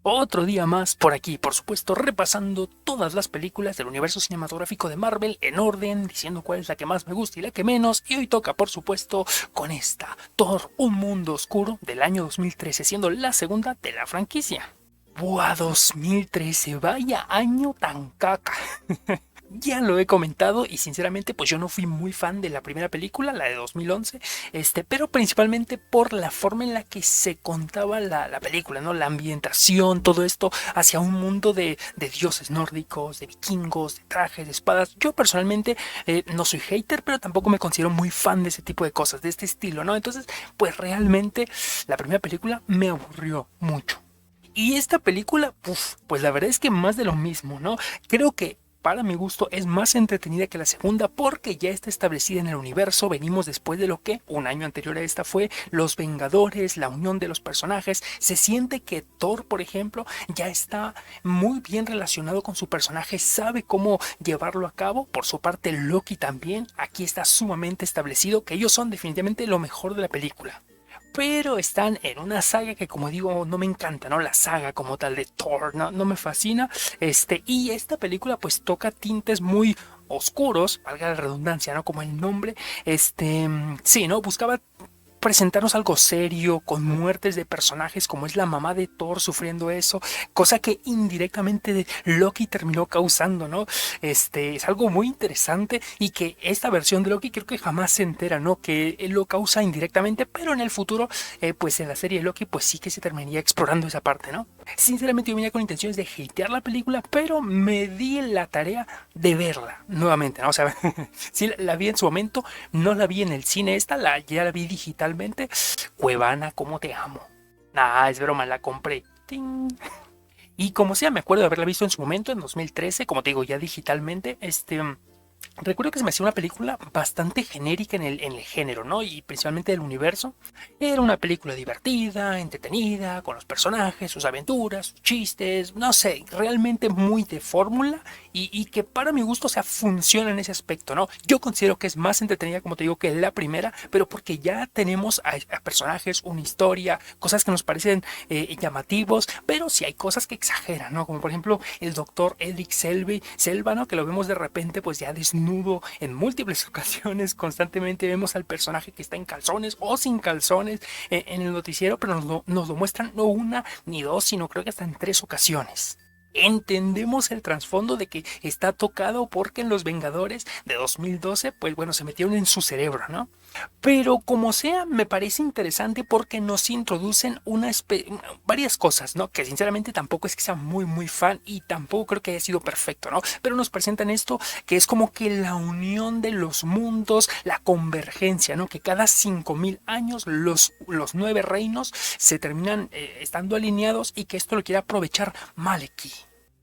Otro día más por aquí, por supuesto, repasando todas las películas del universo cinematográfico de Marvel en orden, diciendo cuál es la que más me gusta y la que menos. Y hoy toca, por supuesto, con esta, Thor, un mundo oscuro, del año 2013, siendo la segunda de la franquicia. ¡Buah, 2013! ¡Vaya año tan caca! Ya lo he comentado y sinceramente pues yo no fui muy fan de la primera película, la de 2011, pero principalmente por la forma en la que se contaba la película, ¿no? La ambientación, todo esto hacia un mundo de dioses nórdicos, de vikingos, de trajes, de espadas. Yo personalmente no soy hater, pero tampoco me considero muy fan de ese tipo de cosas, de este estilo, ¿no? Entonces pues realmente la primera película me aburrió mucho. Y esta película, pues la verdad es que más de lo mismo, ¿no? Creo que para mi gusto es más entretenida que la segunda porque ya está establecida en el universo. Venimos después de lo que un año anterior a esta fue Los Vengadores, la unión de los personajes. Se siente que Thor, por ejemplo, ya está muy bien relacionado con su personaje, sabe cómo llevarlo a cabo. Por su parte, Loki también. Aquí está sumamente establecido que ellos son definitivamente lo mejor de la película, pero están en una saga que, como digo, no me encanta, ¿no? La saga como tal de Thor, no me fascina. Y esta película pues toca tintes muy oscuros, valga la redundancia, ¿no? Como el nombre, sí, ¿no? Buscaba presentarnos algo serio, con muertes de personajes como es la mamá de Thor sufriendo eso, cosa que indirectamente Loki terminó causando, ¿no? Es algo muy interesante y que esta versión de Loki creo que jamás se entera, ¿no? Que él lo causa indirectamente, pero en el futuro, pues en la serie de Loki, pues sí que se terminaría explorando esa parte, ¿no? Sinceramente yo venía con intenciones de hatear la película, pero me di la tarea de verla nuevamente, ¿no? O sea, sí la vi en su momento, no la vi en el cine esta, ya la vi digitalmente. Cuevana, cómo te amo. Nah, es broma, la compré. ¡Ting! Y como sea, me acuerdo de haberla visto en su momento, en 2013, como te digo, ya digitalmente. Recuerdo que se me hacía una película bastante genérica en el género, ¿no? Y principalmente del universo. Era una película divertida, entretenida, con los personajes, sus aventuras, sus chistes, no sé, realmente muy de fórmula y que para mi gusto, o sea, funciona en ese aspecto, ¿no? Yo considero que es más entretenida, como te digo, que la primera, pero porque ya tenemos a personajes, una historia, cosas que nos parecen llamativos, pero sí hay cosas que exageran, ¿no? Como por ejemplo el doctor Edric Selva, ¿no? Que lo vemos de repente pues ya desnudo en múltiples ocasiones, constantemente vemos al personaje que está en calzones o sin calzones en el noticiero, pero nos lo muestran no una ni dos, sino creo que hasta en tres ocasiones. Entendemos el trasfondo de que está tocado porque en Los Vengadores de 2012, pues bueno, se metieron en su cerebro, ¿no? Pero como sea, me parece interesante porque nos introducen varias cosas, ¿no? Que sinceramente tampoco es que sea muy, muy fan y tampoco creo que haya sido perfecto, ¿no? Pero nos presentan esto que es como que la unión de los mundos, la convergencia, ¿no? Que cada 5000 años los nueve reinos se terminan estando alineados y que esto lo quiere aprovechar Maleki.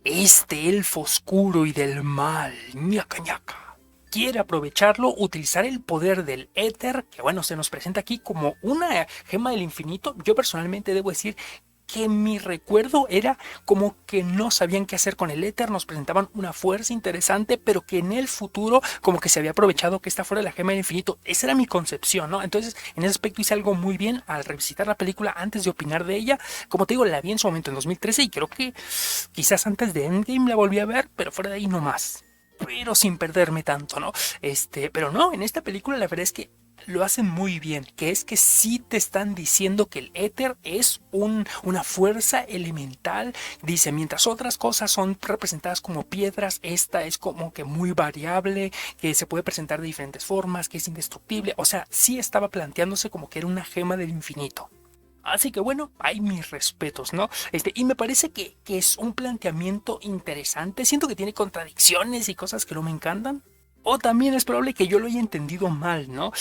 Este elfo oscuro y del mal, ñaca ñaca, quiere aprovecharlo, utilizar el poder del éter, que bueno, se nos presenta aquí como una gema del infinito. Yo personalmente debo decir que mi recuerdo era como que no sabían qué hacer con el éter, nos presentaban una fuerza interesante, pero que en el futuro como que se había aprovechado que esta fuera la gema del infinito. Esa era mi concepción, ¿no? Entonces, en ese aspecto hice algo muy bien al revisitar la película antes de opinar de ella. Como te digo, la vi en su momento en 2013 y creo que quizás antes de Endgame la volví a ver, pero fuera de ahí no más, pero sin perderme tanto, ¿no? Pero no, en esta película la verdad es que lo hacen muy bien, que es que sí te están diciendo que el éter es una fuerza elemental. Dice, mientras otras cosas son representadas como piedras, esta es como que muy variable, que se puede presentar de diferentes formas, que es indestructible. O sea, sí estaba planteándose como que era una gema del infinito. Así que bueno, hay mis respetos, ¿no? Y me parece que es un planteamiento interesante. Siento que tiene contradicciones y cosas que no me encantan. O también es probable que yo lo haya entendido mal, ¿no?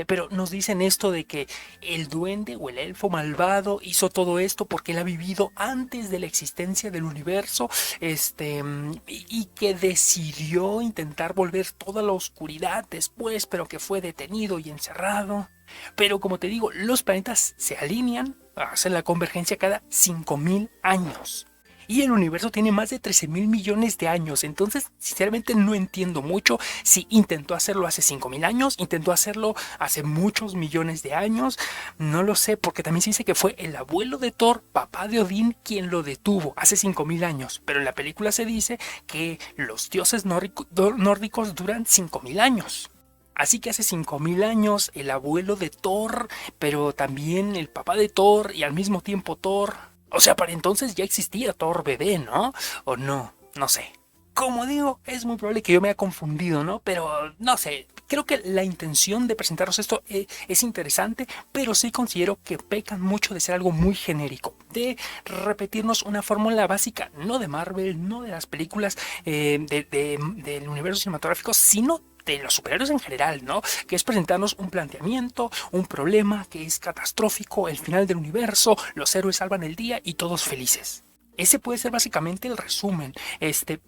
Pero nos dicen esto de que el duende o el elfo malvado hizo todo esto porque él ha vivido antes de la existencia del universo, y que decidió intentar volver toda la oscuridad después, pero que fue detenido y encerrado. Pero como te digo, los planetas se alinean, hacen la convergencia cada 5000 años. Y el universo tiene más de 13.000 millones de años. Entonces, sinceramente no entiendo mucho si intentó hacerlo hace 5.000 años, intentó hacerlo hace muchos millones de años. No lo sé, porque también se dice que fue el abuelo de Thor, papá de Odín, quien lo detuvo hace 5.000 años. Pero en la película se dice que los dioses nórdicos duran 5.000 años. Así que hace 5.000 años el abuelo de Thor, pero también el papá de Thor y al mismo tiempo Thor. O sea, para entonces ya existía Thor bebé, ¿no? ¿O no? No sé. Como digo, es muy probable que yo me haya confundido, ¿no? Pero no sé, creo que la intención de presentarnos esto es interesante, pero sí considero que pecan mucho de ser algo muy genérico, de repetirnos una fórmula básica, no de Marvel, no de las películas del universo cinematográfico, sino de los superhéroes en general, ¿no? Que es presentarnos un planteamiento, un problema que es catastrófico, el final del universo, los héroes salvan el día y todos felices. Ese puede ser básicamente el resumen,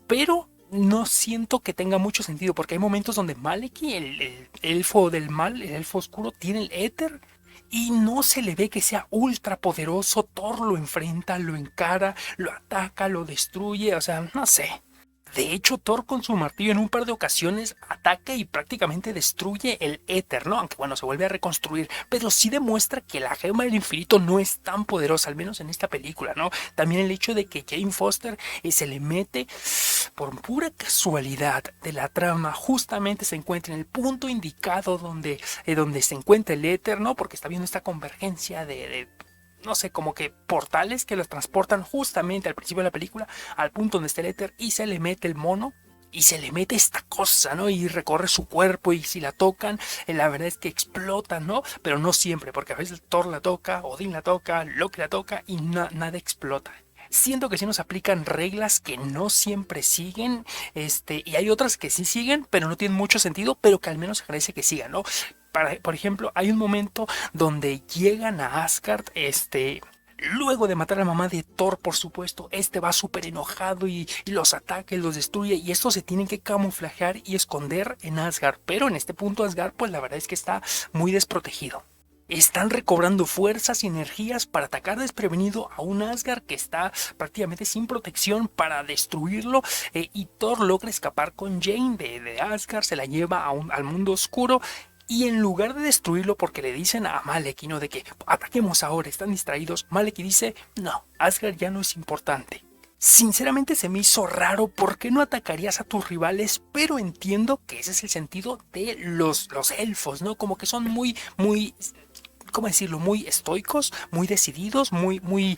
pero no siento que tenga mucho sentido, porque hay momentos donde Maleki, el elfo del mal, el elfo oscuro, tiene el éter y no se le ve que sea ultra poderoso. Thor lo enfrenta, lo encara, lo ataca, lo destruye, o sea, no sé. De hecho, Thor con su martillo en un par de ocasiones ataca y prácticamente destruye el éter, ¿no? Aunque bueno, se vuelve a reconstruir, pero sí demuestra que la gema del infinito no es tan poderosa, al menos en esta película, ¿no? También el hecho de que Jane Foster se le mete por pura casualidad de la trama, justamente se encuentra en el punto indicado donde se encuentra el éter, ¿no? Porque está viendo esta convergencia de no sé, como que portales que los transportan justamente al principio de la película al punto donde está el éter y se le mete el mono y se le mete esta cosa, ¿no? Y recorre su cuerpo y si la tocan, la verdad es que explota, ¿no? Pero no siempre, porque a veces Thor la toca, Odín la toca, Loki la toca y nada explota. Siento que sí nos aplican reglas que no siempre siguen, y hay otras que sí siguen, pero no tienen mucho sentido, pero que al menos agradece que sigan, ¿no? Por ejemplo, hay un momento donde llegan a Asgard, luego de matar a la mamá de Thor, por supuesto, va súper enojado y los ataca y los destruye. Y estos se tienen que camuflajear y esconder en Asgard. Pero en este punto Asgard, pues la verdad es que está muy desprotegido. Están recobrando fuerzas y energías para atacar desprevenido a un Asgard que está prácticamente sin protección para destruirlo. Y Thor logra escapar con Jane de Asgard, se la lleva al mundo oscuro. Y en lugar de destruirlo porque le dicen a Maleki, ¿no? De que ataquemos ahora, están distraídos, Maleki dice, no, Asgard ya no es importante. Sinceramente se me hizo raro, ¿por qué no atacarías a tus rivales? Pero entiendo que ese es el sentido de los elfos, ¿no? Como que son muy, ¿cómo decirlo? Muy estoicos, muy decididos, muy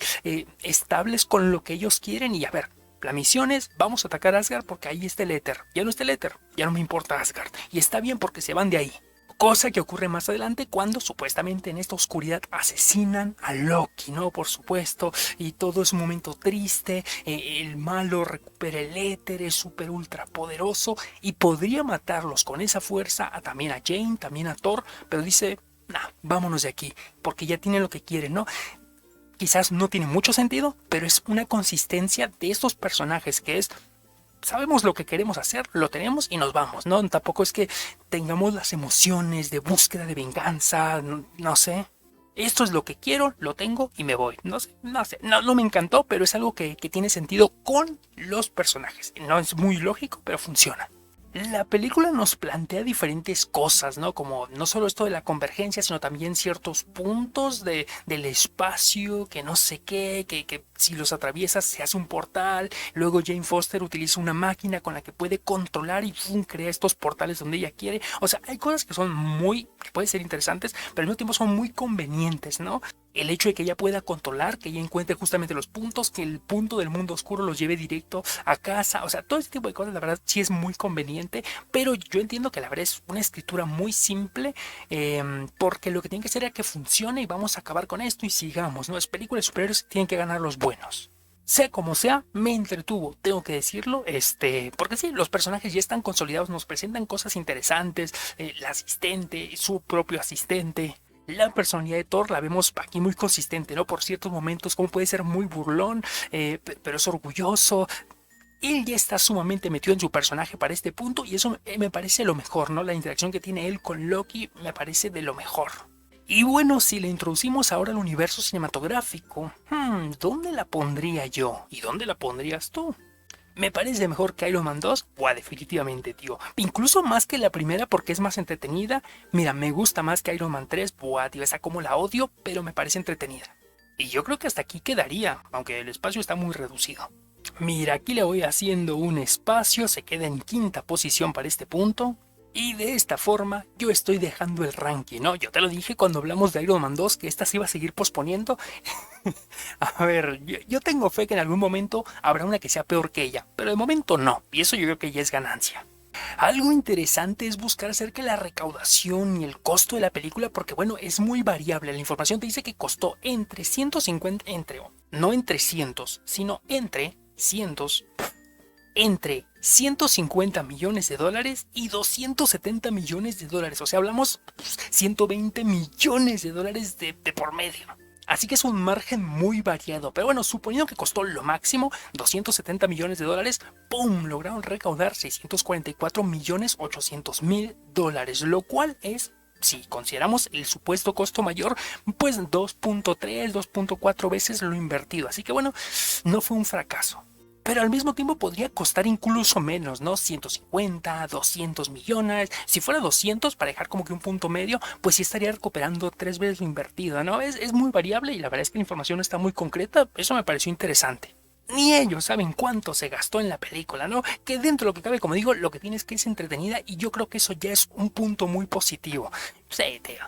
estables con lo que ellos quieren. Y a ver, la misión es, vamos a atacar a Asgard porque ahí está el éter. Ya no está el éter, ya no me importa Asgard. Y está bien porque se van de ahí. Cosa que ocurre más adelante cuando supuestamente en esta oscuridad asesinan a Loki, ¿no? Por supuesto, y todo es un momento triste, el malo recupera el éter, es súper ultra poderoso y podría matarlos con esa fuerza también a Jane, también a Thor, pero dice, nah, vámonos de aquí, porque ya tiene lo que quiere, ¿no? Quizás no tiene mucho sentido, pero es una consistencia de estos personajes que es sabemos lo que queremos hacer, lo tenemos y nos vamos, ¿no? Tampoco es que tengamos las emociones de búsqueda de venganza, no sé. Esto es lo que quiero, lo tengo y me voy. No sé, no me encantó, pero es algo que tiene sentido con los personajes. No es muy lógico, pero funciona. La película nos plantea diferentes cosas, ¿no? Como no solo esto de la convergencia, sino también ciertos puntos del espacio, que no sé qué, que si los atraviesas se hace un portal. Luego Jane Foster utiliza una máquina con la que puede controlar y crea estos portales donde ella quiere. O sea, hay cosas que que pueden ser interesantes, pero al mismo tiempo son muy convenientes, ¿no? El hecho de que ella pueda controlar, que ella encuentre justamente los puntos, que el punto del mundo oscuro los lleve directo a casa, o sea, todo ese tipo de cosas, la verdad, sí es muy conveniente, pero yo entiendo que la verdad es una escritura muy simple, porque lo que tiene que hacer es que funcione y vamos a acabar con esto y sigamos, ¿no? Las películas superiores tienen que ganar los buenos. Sea como sea, me entretuvo, tengo que decirlo, porque sí, los personajes ya están consolidados, nos presentan cosas interesantes, la asistente, su propio asistente. La personalidad de Thor la vemos aquí muy consistente, ¿no? Por ciertos momentos, como puede ser muy burlón, pero es orgulloso. Él ya está sumamente metido en su personaje para este punto y eso me parece lo mejor, ¿no? La interacción que tiene él con Loki me parece de lo mejor. Y bueno, si le introducimos ahora al universo cinematográfico, ¿dónde la pondría yo? ¿Y dónde la pondrías tú? ¿Me parece mejor que Iron Man 2? Buah, definitivamente, tío. Incluso más que la primera porque es más entretenida. Mira, me gusta más que Iron Man 3. Buah, tío, esa como la odio, pero me parece entretenida. Y yo creo que hasta aquí quedaría, aunque el espacio está muy reducido. Mira, aquí le voy haciendo un espacio, se queda en quinta posición para este punto. Y de esta forma yo estoy dejando el ranking, ¿no? Yo te lo dije cuando hablamos de Iron Man 2 que esta se iba a seguir posponiendo. A ver, yo tengo fe que en algún momento habrá una que sea peor que ella, pero de momento no, y eso yo creo que ya es ganancia. Algo interesante es buscar acerca de la recaudación y el costo de la película porque bueno, es muy variable. La información te dice que costó entre 150, no entre cientos, sino entre 150 millones de dólares y 270 millones de dólares. O sea, hablamos 120 millones de dólares de por medio. Así que es un margen muy variado. Pero bueno, suponiendo que costó lo máximo, 270 millones de dólares, ¡pum! Lograron recaudar 644 millones 800 mil dólares. Lo cual es, si consideramos el supuesto costo mayor, pues 2.3, 2.4 veces lo invertido. Así que bueno, no fue un fracaso. Pero al mismo tiempo podría costar incluso menos, ¿no? 150, 200 millones. Si fuera 200, para dejar como que un punto medio, pues sí estaría recuperando 3 veces lo invertido, ¿no? Es muy variable y la verdad es que la información está muy concreta. Eso me pareció interesante. Ni ellos saben cuánto se gastó en la película, ¿no? Que dentro de lo que cabe, como digo, lo que tienes que es entretenida y yo creo que eso ya es un punto muy positivo. Sí, tío.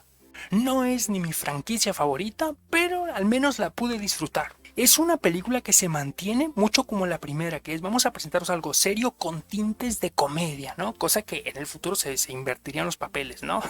No es ni mi franquicia favorita, pero al menos la pude disfrutar. Es una película que se mantiene mucho como la primera, que es vamos a presentaros algo serio con tintes de comedia, ¿no? Cosa que en el futuro se invertirían los papeles, ¿no?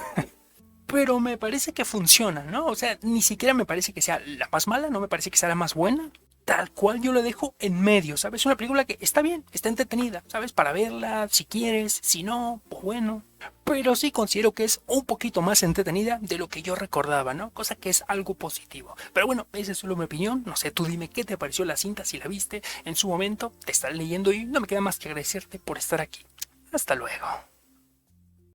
Pero me parece que funciona, ¿no? O sea, ni siquiera me parece que sea la más mala, no me parece que sea la más buena. Tal cual yo la dejo en medio, ¿sabes? Una película que está bien, está entretenida, ¿sabes? Para verla, si quieres, si no, pues bueno. Pero sí considero que es un poquito más entretenida de lo que yo recordaba, ¿no? Cosa que es algo positivo. Pero bueno, esa es solo mi opinión. No sé, tú dime qué te pareció la cinta, si la viste en su momento. Te estaré leyendo y no me queda más que agradecerte por estar aquí. Hasta luego.